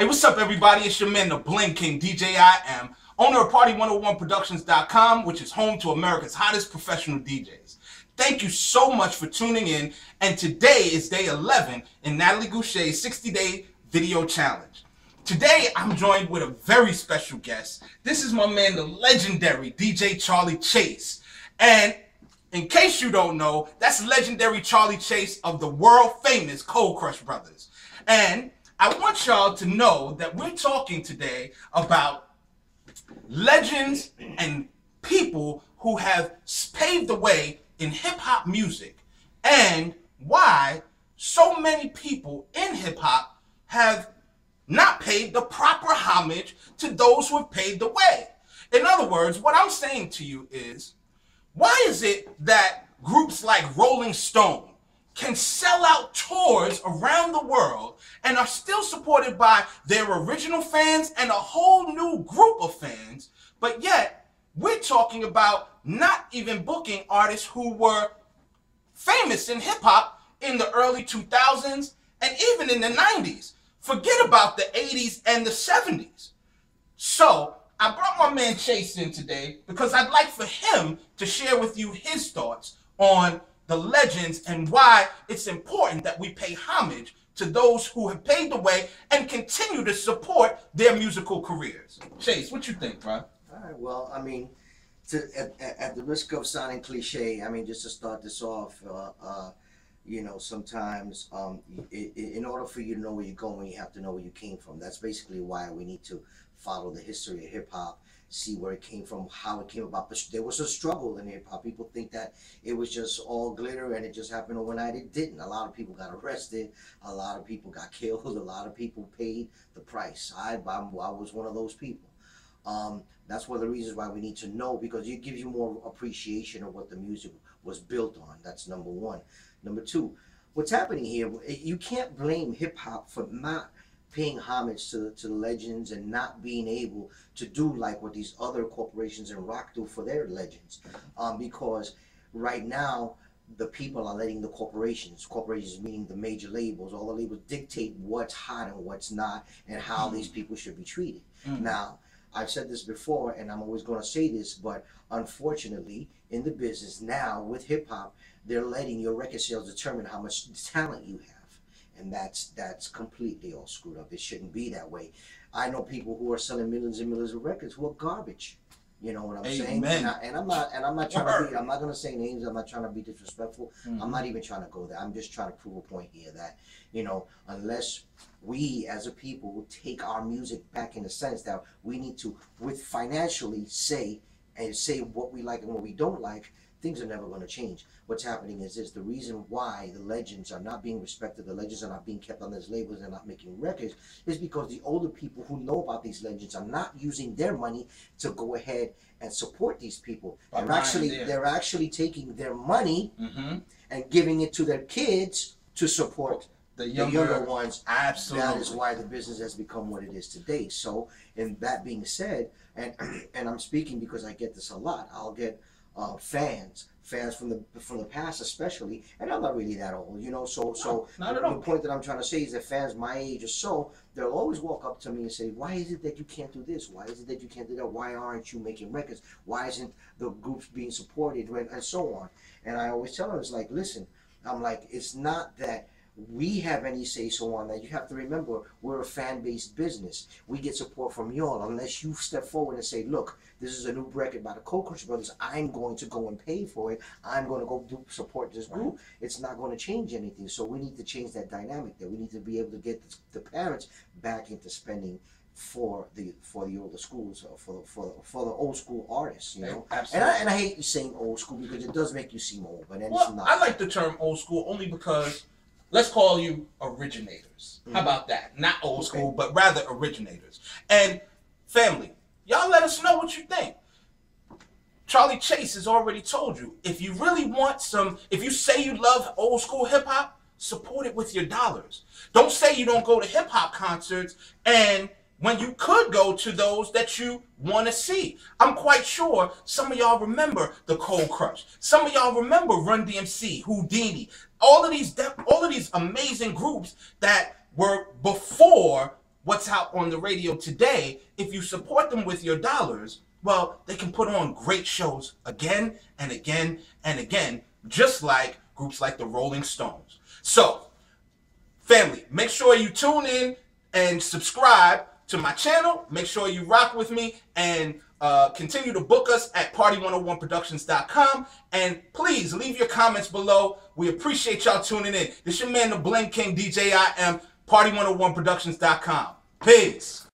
What's up, everybody? It's your man, the Bling King, DJ I Am, owner of Party101Productions.com, which is home to America's hottest professional DJs. Thank you so much for tuning in, and today is day 11 in Natalie Goucher's 60-day video challenge. Today, I'm joined with a very special guest. This is my man, the legendary DJ Charlie Chase. And in case you don't know, that's legendary Charlie Chase of the world-famous Cold Crush Brothers. And I want y'all to know that we're talking today about legends and people who have paved the way in hip-hop music and why so many people in hip-hop have not paid the proper homage to those who have paved the way. In other words, what I'm saying to you is, why is it that groups like Rolling Stone can sell out tours around the world and are still supported by their original fans and a whole new group of fans, but yet we're talking about not even booking artists who were famous in hip-hop in the early 2000s and even in the 90s. Forget about the 80s and the 70s. So I brought my man Chase in today because I'd like for him to share with you his thoughts on the legends and why it's important that we pay homage to those who have paved the way and continue to support their musical careers. Chase, what you think, bro? All right, well, I mean, at the risk of sounding cliche, I mean, just to start this off, you know, sometimes in order for you to know where you're going, you have to know where you came from. That's basically why we need to follow the history of hip-hop, see where it came from, how it came about. But there was a struggle in hip-hop. People think that it was just all glitter and it just happened overnight. It didn't. A lot of people got arrested. A lot of people got killed. A lot of people paid the price. I was one of those people. That's one of the reasons why we need to know, because it gives you more appreciation of what the music was built on. That's number one. Number two, what's happening here, you can't blame hip-hop for not paying homage to the legends and not being able to do like what these other corporations and rock do for their legends. Because right now, the people are letting the corporations meaning the major labels, all the labels dictate what's hot and what's not and how these people should be treated. Now, I've said this before and I'm always going to say this, but unfortunately in the business now with hip-hop, they're letting your record sales determine how much talent you have. And that's completely all screwed up. It shouldn't be that way. I know people who are selling millions and millions of records who are garbage. You know what I'm saying? And I'm not trying to be, I'm not gonna say names, I'm not trying to be disrespectful. I'm not even trying to go there. I'm just trying to prove a point here that, you know, unless we as a people take our music back in the sense that we need to financially say what we like and what we don't like, things are never going to change. What's happening is this: the reason why the legends are not being respected, the legends are not being kept on these labels and not making records, is because the older people who know about these legends are not using their money to go ahead and support these people. They're actually taking their money and giving it to their kids to support the younger ones. Absolutely. That is why the business has become what it is today. So, and that being said, and I'm speaking because I get this a lot. I'll get fans from the past especially, and I'm not really that old, you know, so the point that I'm trying to say is that fans my age or so, they'll always walk up to me and say, why is it that you can't do this? Why is it that you can't do that? Why aren't you making records? Why isn't the groups being supported, and so on? And I always tell them, it's like, listen, I'm like, it's not that we have any say-so on that. You have to remember, we're a fan-based business. We get support from y'all. Unless you step forward and say, look, this is a new record by the Cold Crush Brothers, I'm going to go and pay for it, I'm going to go support this group, it's not going to change anything. So we need to change that dynamic there. We need to be able to get the parents back into spending for the older schools, for the old school artists, you know. Absolutely. And I hate saying old school because it does make you seem old, but then well, it's not. I like the term old school only because let's call you originators. How about that? Not old school, but rather originators. And family, y'all let us know what you think. Charlie Chase has already told you, if you really want if you say you love old school hip hop, support it with your dollars. Don't say you don't go to hip hop concerts and when you could go to those that you want to see. I'm quite sure some of y'all remember the Cold Crush. Some of y'all remember Run DMC, Houdini, all of these amazing groups that were before what's out on the radio today, if you support them with your dollars, well, they can put on great shows again and again and again, just like groups like the Rolling Stones. So, family, make sure you tune in and subscribe to my channel. Make sure you rock with me and continue to book us at party101productions.com. And please leave your comments below. We appreciate y'all tuning in. This your man, the Bling King, DJ I Am, party101productions.com. Peace.